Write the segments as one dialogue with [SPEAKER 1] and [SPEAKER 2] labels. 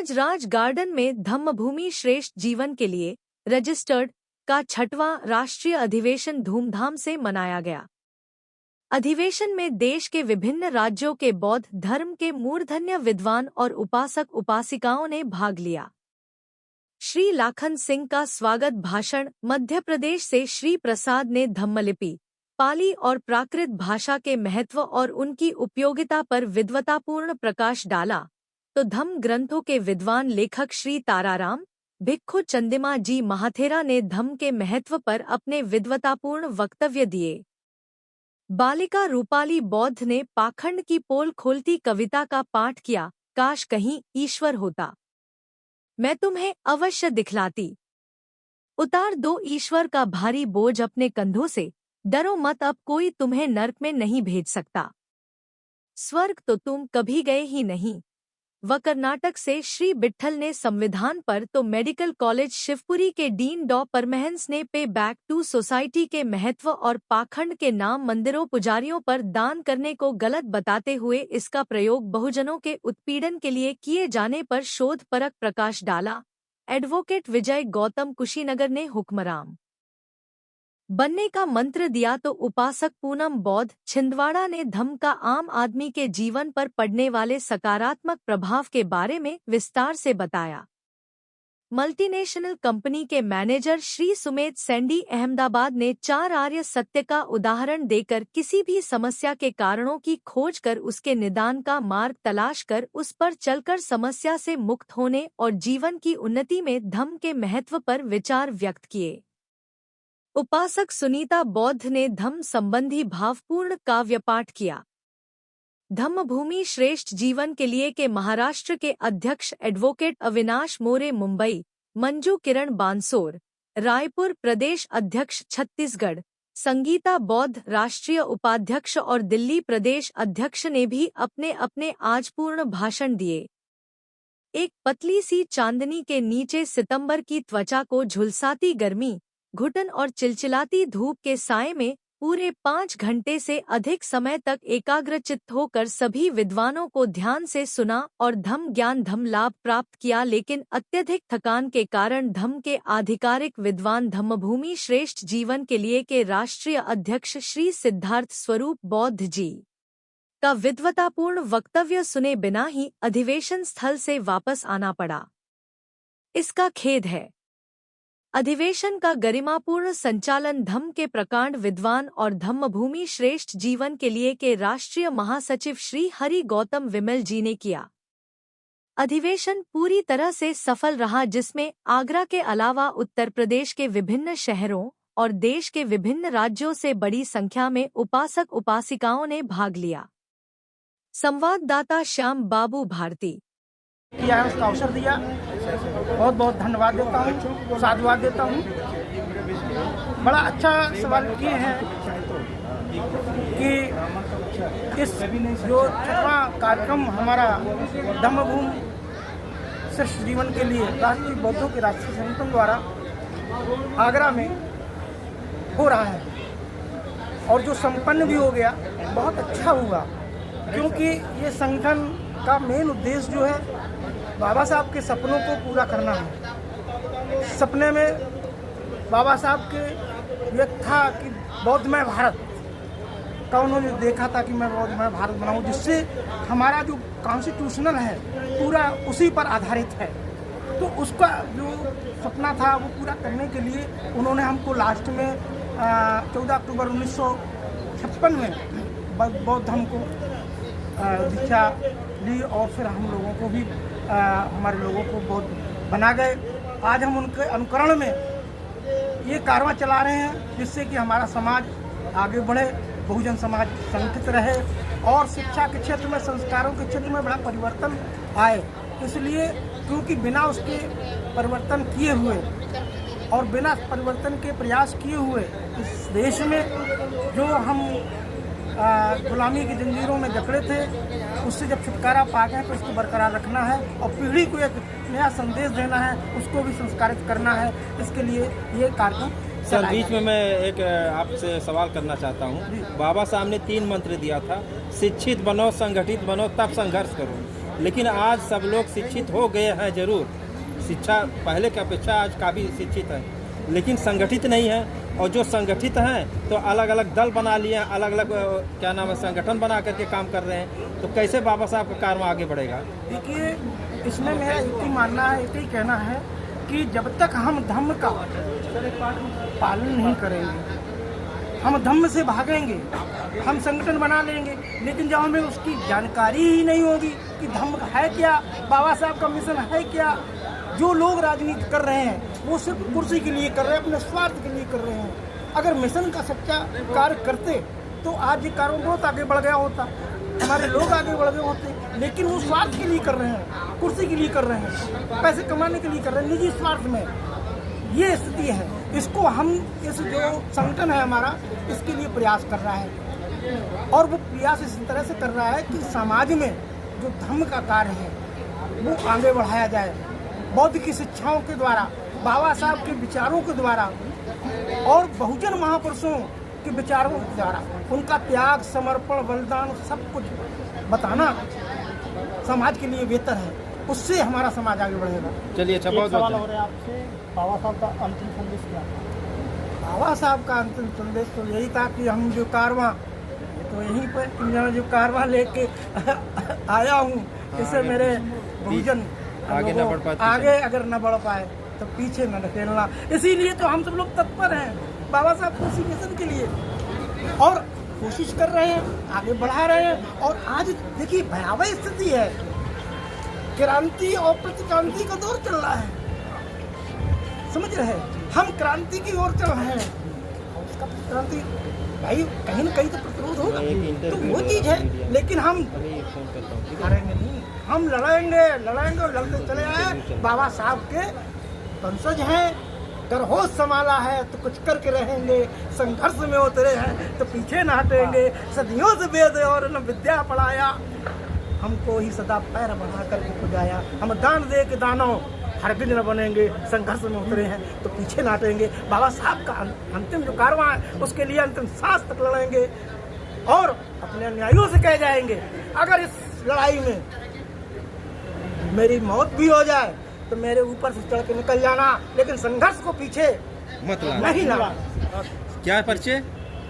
[SPEAKER 1] आज राज गार्डन में धम्मभूमि श्रेष्ठ जीवन के लिए रजिस्टर्ड का 6वां राष्ट्रीय अधिवेशन धूमधाम से मनाया गया। अधिवेशन में देश के विभिन्न राज्यों के बौद्ध धर्म के मूर्धन्य विद्वान और उपासक उपासिकाओं ने भाग लिया। श्री लाखन सिंह का स्वागत भाषण मध्य प्रदेश से श्री प्रसाद ने धम्मलिपि, पाली और प्राकृत भाषा के महत्व और उनकी उपयोगिता पर विद्वतापूर्ण प्रकाश डाला, तो धम्म ग्रंथों के विद्वान लेखक श्री ताराराम भिक्खु चंदिमा जी महाथेरा ने धम्म के महत्व पर अपने विद्वतापूर्ण वक्तव्य दिए। बालिका रूपाली बौद्ध ने पाखंड की पोल खोलती कविता का पाठ किया, काश कहीं ईश्वर होता, मैं तुम्हें अवश्य दिखलाती। उतार दो ईश्वर का भारी बोझ अपने कंधों से, डरो मत अब कोई तुम्हें नर्क में नहीं भेज सकता। स्वर्ग तो तुम कभी गए ही नहीं। व कर्नाटक से श्री विट्ठल ने संविधान पर तो मेडिकल कॉलेज शिवपुरी के डीन डॉ परमहंस ने पे बैक टू सोसाइटी के महत्व और पाखंड के नाम मंदिरों पुजारियों पर दान करने को गलत बताते हुए इसका प्रयोग बहुजनों के उत्पीड़न के लिए किए जाने पर शोध परक प्रकाश डाला। एडवोकेट विजय गौतम कुशीनगर ने हुक्मराम बनने का मंत्र दिया, तो उपासक पूनम बौद्ध छिंदवाड़ा ने धम्म का आम आदमी के जीवन पर पड़ने वाले सकारात्मक प्रभाव के बारे में विस्तार से बताया। मल्टीनेशनल कंपनी के मैनेजर श्री सुमेध सैंडी अहमदाबाद ने 4 आर्य सत्य का उदाहरण देकर किसी भी समस्या के कारणों की खोज कर उसके निदान का मार्ग तलाश कर उस पर चलकर समस्या से मुक्त होने और जीवन की उन्नति में धम्म के महत्व पर विचार व्यक्त किए। उपासक सुनीता बौद्ध ने धम्म संबंधी भावपूर्ण काव्य पाठ किया। धम्मभूमि श्रेष्ठ जीवन के लिए के महाराष्ट्र के अध्यक्ष एडवोकेट अविनाश मोरे मुंबई, मंजू किरण बांसोर रायपुर प्रदेश अध्यक्ष छत्तीसगढ़, संगीता बौद्ध राष्ट्रीय उपाध्यक्ष और दिल्ली प्रदेश अध्यक्ष ने भी अपने अपने आजपूर्ण भाषण दिए। एक पतली सी चांदनी के नीचे सितंबर की त्वचा को झुलसाती गर्मी, घुटन और चिलचिलाती धूप के साए में पूरे 5 घंटे से अधिक समय तक एकाग्रचित्त होकर सभी विद्वानों को ध्यान से सुना और धम्म ज्ञान धम्म लाभ प्राप्त किया, लेकिन अत्यधिक थकान के कारण धम्म के आधिकारिक विद्वान धम्मभूमि श्रेष्ठ जीवन के लिए के राष्ट्रीय अध्यक्ष श्री सिद्धार्थ स्वरूप बौद्ध जी का विद्वतापूर्ण वक्तव्य सुने बिना ही अधिवेशन स्थल से वापस आना पड़ा। इसका खेद है। अधिवेशन का गरिमापूर्ण संचालन धम्म के प्रकांड विद्वान और धम्मभूमि श्रेष्ठ जीवन के लिए के राष्ट्रीय महासचिव श्री हरि गौतम विमल जी ने किया। अधिवेशन पूरी तरह से सफल रहा, जिसमें आगरा के अलावा उत्तर प्रदेश के विभिन्न शहरों और देश के विभिन्न राज्यों से बड़ी संख्या में उपासक उपासिकाओं ने भाग लिया। संवाददाता श्याम बाबू भारती
[SPEAKER 2] किया है, उसका अवसर दिया, बहुत बहुत धन्यवाद देता हूँ, साधुवाद देता हूँ। बड़ा अच्छा सवाल किए हैं कि इस जो 6वां कार्यक्रम हमारा धम्मभूमि श्रेष्ठ जीवन के लिए राष्ट्रीय बौद्धों के राष्ट्रीय संगठन द्वारा आगरा में हो रहा है और जो संपन्न भी हो गया, बहुत अच्छा हुआ, क्योंकि ये संगठन का मेन उद्देश्य जो है बाबा साहब के सपनों को पूरा करना है। सपने में बाबा साहब के ये था कि बौद्धमय भारत का उन्होंने देखा था कि मैं बौद्धमय भारत बनाऊं, जिससे हमारा जो कॉन्स्टिट्यूशनल है पूरा उसी पर आधारित है। तो उसका जो सपना था वो पूरा करने के लिए उन्होंने हमको लास्ट में 14 अक्टूबर 1956 में बौद्ध धर्म को दीक्षा ली और फिर हम लोगों को भी हमारे लोगों को बौद्ध बना गए। आज हम उनके अनुकरण में ये कारवां चला रहे हैं, जिससे कि हमारा समाज आगे बढ़े, बहुजन समाज संगठित रहे और शिक्षा के क्षेत्र में, संस्कारों के क्षेत्र में बड़ा परिवर्तन आए। इसलिए क्योंकि बिना उसके परिवर्तन किए हुए और बिना परिवर्तन के प्रयास किए हुए इस देश में जो हम गुलामी की जंजीरों में जकड़े थे, उससे जब छुटकारा पा गए तो उसको बरकरार रखना है और पीढ़ी को एक नया संदेश देना है, उसको भी संस्कारित करना है। इसके लिए ये कार्यक्रम
[SPEAKER 3] सर, बीच में मैं एक आपसे सवाल करना चाहता हूँ। बाबा साहब ने 3 मंत्र दिया था, शिक्षित बनो, संगठित बनो, तब संघर्ष करो। लेकिन आज सब लोग शिक्षित हो गए हैं जरूर, शिक्षा पहले की अपेक्षा आज काफ़ी शिक्षित है, लेकिन संगठित नहीं है। और जो संगठित हैं तो अलग अलग दल बना लिए हैं, अलग अलग क्या नाम है संगठन बना करके काम कर रहे हैं। तो कैसे बाबा साहब का कार्य आगे बढ़ेगा?
[SPEAKER 2] देखिए, इसमें मेरा एक ही मानना है, एक ही कहना है कि जब तक हम धम्म का पालन नहीं करेंगे, हम धम्म से भागेंगे, हम संगठन बना लेंगे, लेकिन जब हमें उसकी जानकारी ही नहीं होगी कि धम्म है क्या, बाबा साहब का मिशन है क्या। जो लोग राजनीति कर रहे हैं वो सिर्फ कुर्सी के लिए कर रहे हैं, अपने स्वार्थ के लिए कर रहे हैं। अगर मिशन का सच्चा कार्य करते तो आज ये कार्य बहुत आगे बढ़ गया होता, हमारे लोग आगे बढ़ गए होते। लेकिन वो स्वार्थ के लिए कर रहे हैं, कुर्सी के लिए कर रहे हैं, पैसे कमाने के लिए कर रहे हैं, निजी स्वार्थ में। ये स्थिति है। इसको हम, इस जो संगठन है हमारा, इसके लिए प्रयास कर रहा है, और वो प्रयास इस तरह से कर रहा है कि समाज में जो धर्म का कार्य है वो आगे बढ़ाया जाए, बौद्ध की शिक्षाओं के द्वारा, बाबा साहब के विचारों के द्वारा और बहुजन महापुरुषों के विचारों के द्वारा उनका त्याग, समर्पण, बलिदान सब कुछ बताना समाज के लिए बेहतर है। उससे हमारा समाज आगे बढ़ेगा।
[SPEAKER 3] चलिए, अच्छा, बहुत
[SPEAKER 2] सवाल हो रहा है आपसे, बाबा साहब का अंतिम संदेश क्या था? बाबा साहब का अंतिम संदेश तो यही था कि हम जो कारवां, तो यहीं पर जो कारवां लेके आया हूँ, इससे मेरे बहुजन
[SPEAKER 3] आगे न बढ़ पाए,
[SPEAKER 2] आगे अगर न बढ़ पाए तो पीछे न ढकेलना। इसीलिए तो हम सब लोग तत्पर हैं बाबा साहब को उसी मिशन के लिए, और कोशिश कर रहे हैं, आगे बढ़ा रहे हैं। और आज देखिए भयावह स्थिति है, क्रांति और प्रतिक्रांति का दौर चल रहा है, समझ रहे हैं? हम क्रांति की ओर चल रहे हैं, उसका प्रतिक्रांति भाई कहीं न कहीं तो प्रतिरोध होगा, तो वो चीज है। लेकिन हम हारेंगे नहीं, हम लड़ेंगे और लड़ते चले आए। बाबा साहब के वंशज हैं, अगर होश संभाला है तो कुछ करके रहेंगे, संघर्ष में उतरे हैं तो पीछे न हटेंगे। सदियों से वेद और न विद्या पढ़ाया, हमको ही सदा पैर बढ़ा करके पुजाया। हम दान दे के दानव हरगिज न बनेंगे, संघर्ष में उतरे हैं तो पीछे न हटेंगे। बाबा साहब का अंतिम जो कारवां है उसके लिए अंतिम सांस तक लड़ेंगे, और अपने अन्यायियों से कह जाएंगे अगर इस लड़ाई में मेरी मौत भी हो जाए तो मेरे ऊपर से चढ़ के निकल जाना, लेकिन संघर्ष को पीछे
[SPEAKER 3] मत
[SPEAKER 2] नहीं लाना।
[SPEAKER 3] क्या परिचय?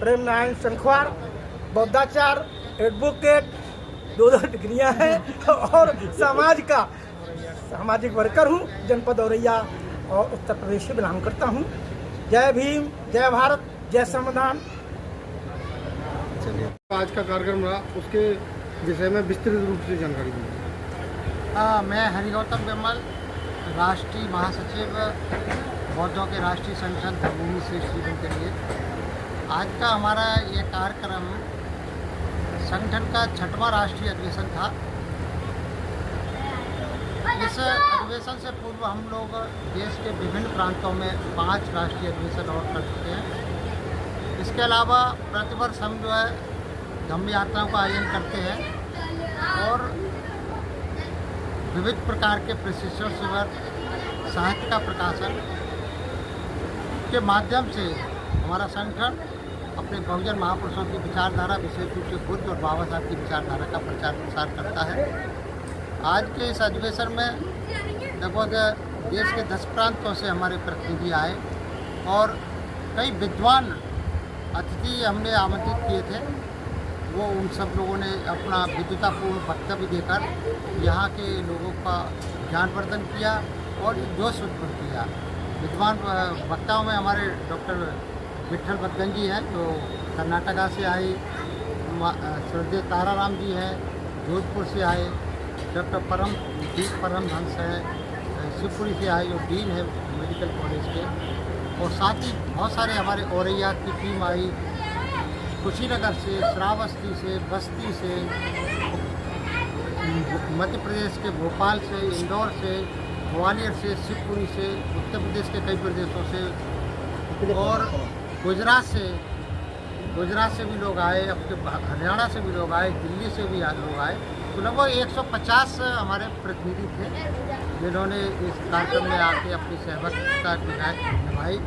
[SPEAKER 2] प्रेम नारायण शंखवार, बौद्धाचार, एडवोकेट, 2 डिग्रियां हैं, और सामाजिक वर्कर हूँ, जनपद औरैया और उत्तर प्रदेश से बिलोंग करता हूँ। जय भीम, जय भारत, जय संविधान।
[SPEAKER 4] आज का कार्यक्रम रहा, उसके विषय में विस्तृत रूप से जानकारी दी।
[SPEAKER 5] मैं हरिगौतम विमल, राष्ट्रीय महासचिव बौद्धों के राष्ट्रीय संगठन धर्मभूमि श्रेष्ठ जीवन के लिए। आज का हमारा ये कार्यक्रम संगठन का 6वां राष्ट्रीय अधिवेशन था। इस अधिवेशन से पूर्व हम लोग देश के विभिन्न प्रांतों में 5 राष्ट्रीय अधिवेशन और कर चुके हैं। इसके अलावा प्रतिवर्ष हम जो है धम्म यात्राओं का आयोजन करते हैं, और विविध प्रकार के प्रशिक्षण शिविर, साहित्य का प्रकाशन के माध्यम से हमारा संगठन अपने बहुजन महापुरुषों की विचारधारा, विशेष रूप से बुद्ध और बाबा साहब की विचारधारा का प्रचार प्रसार करता है। आज के इस अधिवेशन में लगभग देश के 10 प्रांतों से हमारे प्रतिनिधि आए, और कई विद्वान अतिथि हमने आमंत्रित किए थे। वो उन सब लोगों ने अपना विद्वतापूर्ण वक्तव्य देकर यहाँ के लोगों का ज्ञानवर्धन किया और जोश उत्पन्न किया। विद्वान वक्ताओं में हमारे डॉक्टर विट्ठल भद्दन जी हैं, जो कर्नाटका से आए, श्रद्धेय ताराराम जी हैं, जोधपुर से आए, डॉक्टर परमहंस है, शिवपुरी से आए, जो डीन है मेडिकल कॉलेज के, और साथ ही बहुत सारे हमारे औरैया की टीम आई, कुशीनगर से, श्रावस्ती से, बस्ती से, मध्य प्रदेश के भोपाल से, इंदौर से, ग्वालियर से, शिवपुरी से, उत्तर प्रदेश के कई प्रदेशों से, और गुजरात से भी लोग आए, अपने हरियाणा से भी लोग आए, दिल्ली से भी लोग आए। तो लगभग 150 हमारे प्रतिनिधि थे जिन्होंने इस कार्यक्रम में आके अपनी सहभागिता निभाई,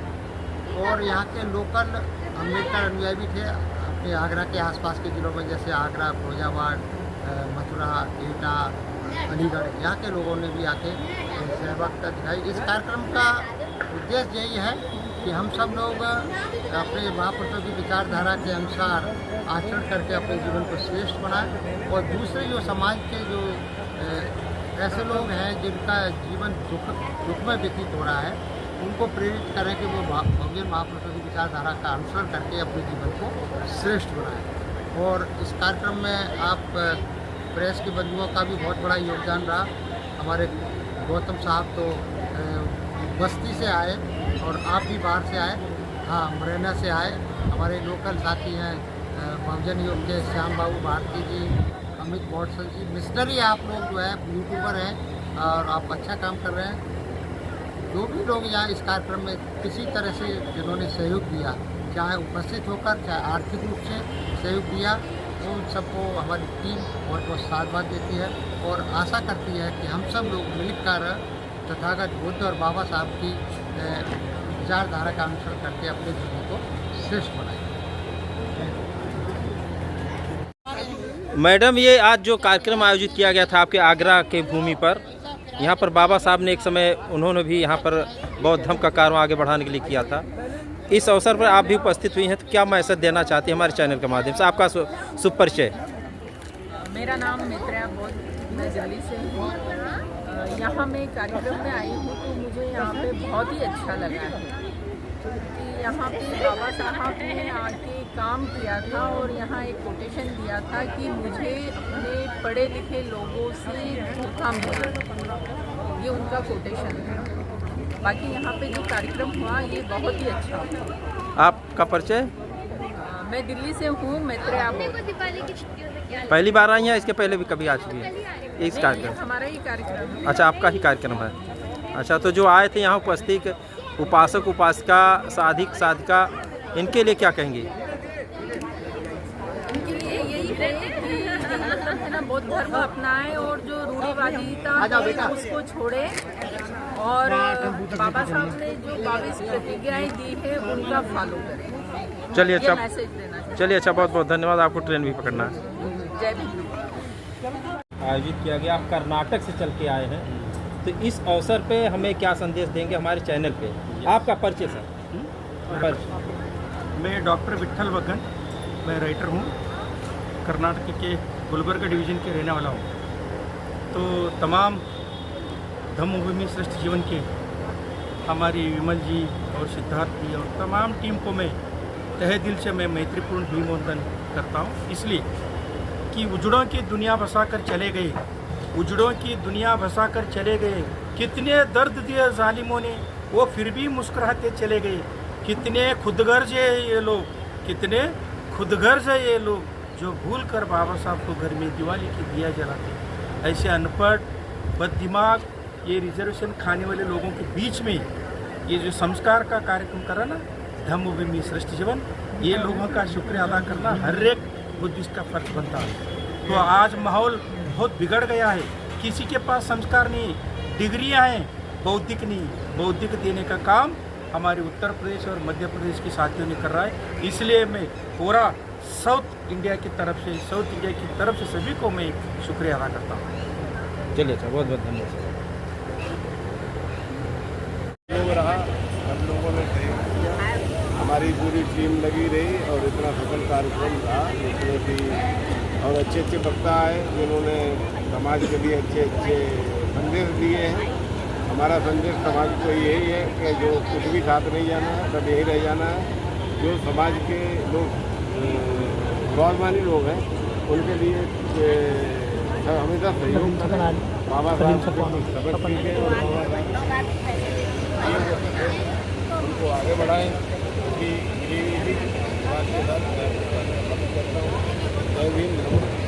[SPEAKER 5] और यहाँ के लोकल अम्बेडकर अनुयायी भी थे अपने आगरा के आसपास के जिलों में, जैसे आगरा, फिरोजाबाद, मथुरा, एटा, अलीगढ़, यहाँ के लोगों ने भी आके सहभागिता दिखाई। इस कार्यक्रम का उद्देश्य यही है कि हम सब लोग अपने महापुरुषों की विचारधारा के अनुसार आचरण करके अपने जीवन को श्रेष्ठ बनाएं और दूसरे जो समाज के जो ऐसे लोग हैं जिनका जीवन दुख में व्यतीत हो रहा है, उनको प्रेरित करें कि वो बहुजन महापुरुषों की विचारधारा का अनुसरण करके अपने जीवन को श्रेष्ठ बनाएं। और इस कार्यक्रम में आप प्रेस के बंधुओं का भी बहुत बड़ा योगदान रहा। हमारे गौतम साहब तो बस्ती से आए और आप भी बाहर से आए, हाँ मुरैना से आए। हमारे लोकल साथी हैं बहुजन योग के श्याम बाबू भारती जी, अमित मौटसन जी, मिशनरी आप लोग जो है यूट्यूबर हैं और आप अच्छा काम कर रहे हैं। जो भी लोग यहाँ इस कार्यक्रम में किसी तरह से जिन्होंने सहयोग दिया, चाहे उपस्थित होकर चाहे आर्थिक रूप से सहयोग दिया, उन सबको हमारी टीम बहुत बहुत साधुवाद देती है और आशा करती है कि हम सब लोग मिलकर तथागत बुद्ध और बाबा साहब की विचारधारा का अनुसरण करके अपने जीवन को श्रेष्ठ बनाएं।
[SPEAKER 3] मैडम, ये आज जो कार्यक्रम आयोजित किया गया था आपके आगरा के भूमि पर, यहाँ पर बाबा साहब ने एक समय उन्होंने भी यहाँ पर बौद्ध धर्म का कार्य आगे बढ़ाने के लिए किया था। इस अवसर पर आप भी उपस्थित हुई हैं, तो क्या मैसेज देना चाहती हैं हमारे चैनल के माध्यम से? आपका शुभ परिचय।
[SPEAKER 6] मेरा नाम मित्रा बौद्ध, मैं दिल्ली से हूँ। यहाँ मैं कार्यक्रम में आई हूँ तो मुझे यहाँ पे बहुत ही अच्छा लगा है कि यहाँ पे बाबा साहब ने आके काम किया था और यहाँ एक कोटेशन दिया था कि मुझे अपने पढ़े लिखे लोगों से काम करना, ये उनका कोटेशन था। बाकी यहाँ पे जो कार्यक्रम हुआ ये बहुत ही अच्छा हुआ।
[SPEAKER 3] आपका परिचय?
[SPEAKER 6] मैं दिल्ली से हूँ, मैत्रेया बौद्ध।
[SPEAKER 3] पहली बार आई हैं, इसके पहले भी कभी आ चुकी है इस कार्यक्रम?
[SPEAKER 6] हमारा ही कार्यक्रम है।
[SPEAKER 3] अच्छा, आपका ही कार्यक्रम है। अच्छा, तो जो आए थे यहाँ उपस्थित उपासक उपासिका साधिक साधिका, इनके लिए क्या कहेंगे?
[SPEAKER 6] इनके लिए यही है कि मतलब है ना, बौद्ध धर्म अपनाएं और जो रूढ़िवादिता उसको छोड़े और बाबा साहब ने जो 22 प्रतिज्ञाएं दी है उनका फॉलो करें।
[SPEAKER 3] चलिए अच्छा,
[SPEAKER 6] मैसेज देना चाहिए।
[SPEAKER 3] चलिए अच्छा, बहुत बहुत धन्यवाद। आपको ट्रेन भी पकड़ना है।
[SPEAKER 6] जय भीम।
[SPEAKER 3] आयोजित किया गया, आप कर्नाटक से चल के आए हैं, तो इस अवसर पे हमें क्या संदेश देंगे हमारे चैनल पे? आपका परिचय सर। परिचय।
[SPEAKER 2] मैं डॉक्टर विट्ठल वगन, मैं राइटर हूँ, कर्नाटक के गुलबर्गा डिवीज़न के रहने वाला हूँ। तो तमाम धम्मभूमि श्रेष्ठ जीवन के हमारी विमल जी और सिद्धार्थ जी और तमाम टीम को मैं तहे दिल से मैं मैत्रीपूर्ण अभिनंदन करता हूँ, इसलिए कि उजड़ों की दुनिया बसा कर चले गए, उजड़ों की दुनिया बसा कर चले गए। कितने दर्द दिए जालिमों ने, वो फिर भी मुस्कुराते चले गए। कितने खुदगर्ज है ये लोग, कितने खुदगर्ज है ये लोग, जो भूल कर बाबा साहब को घर में दिवाली की दिया जलाते। ऐसे अनपढ़ बददिमाग, ये रिजर्वेशन खाने वाले लोगों के बीच में ये जो संस्कार का कार्यक्रम करा ना, धम्मभूमि श्रेष्ठ जीवन, ये लोगों का शुक्रिया अदा करना हर एक बुद्धिस्ट का फर्ज बनता है। तो आज माहौल बहुत बिगड़ गया है, किसी के पास संस्कार नहीं, डिग्रियां हैं, बौद्धिक नहीं। बौद्धिक देने का काम हमारे उत्तर प्रदेश और मध्य प्रदेश के साथियों ने कर रहा है। इसलिए मैं पूरा साउथ इंडिया की तरफ से सभी को मैं शुक्रिया अदा करता हूँ।
[SPEAKER 3] चलिए अच्छा, बहुत बहुत धन्यवाद।
[SPEAKER 7] रहा, हम लोगों ने सहयोग किया, हमारी पूरी टीम लगी रही और इतना सफल कार्यक्रम रहा, जिसमें भी और अच्छे अच्छे वक्ता आए जिन्होंने समाज के लिए अच्छे अच्छे संदेश दिए हैं। हमारा संदेश समाज को यही है कि जो कुछ भी साथ नहीं जाना है, सब यही रह जाना है। जो समाज के लोग गौरमानी लोग हैं, उनके लिए हमेशा सहयोग करें, बाबा साहब सबक सीखें और उनको आगे बढ़ाएं। क्योंकि बात के साथ मैं करता हूँ। जय भीम।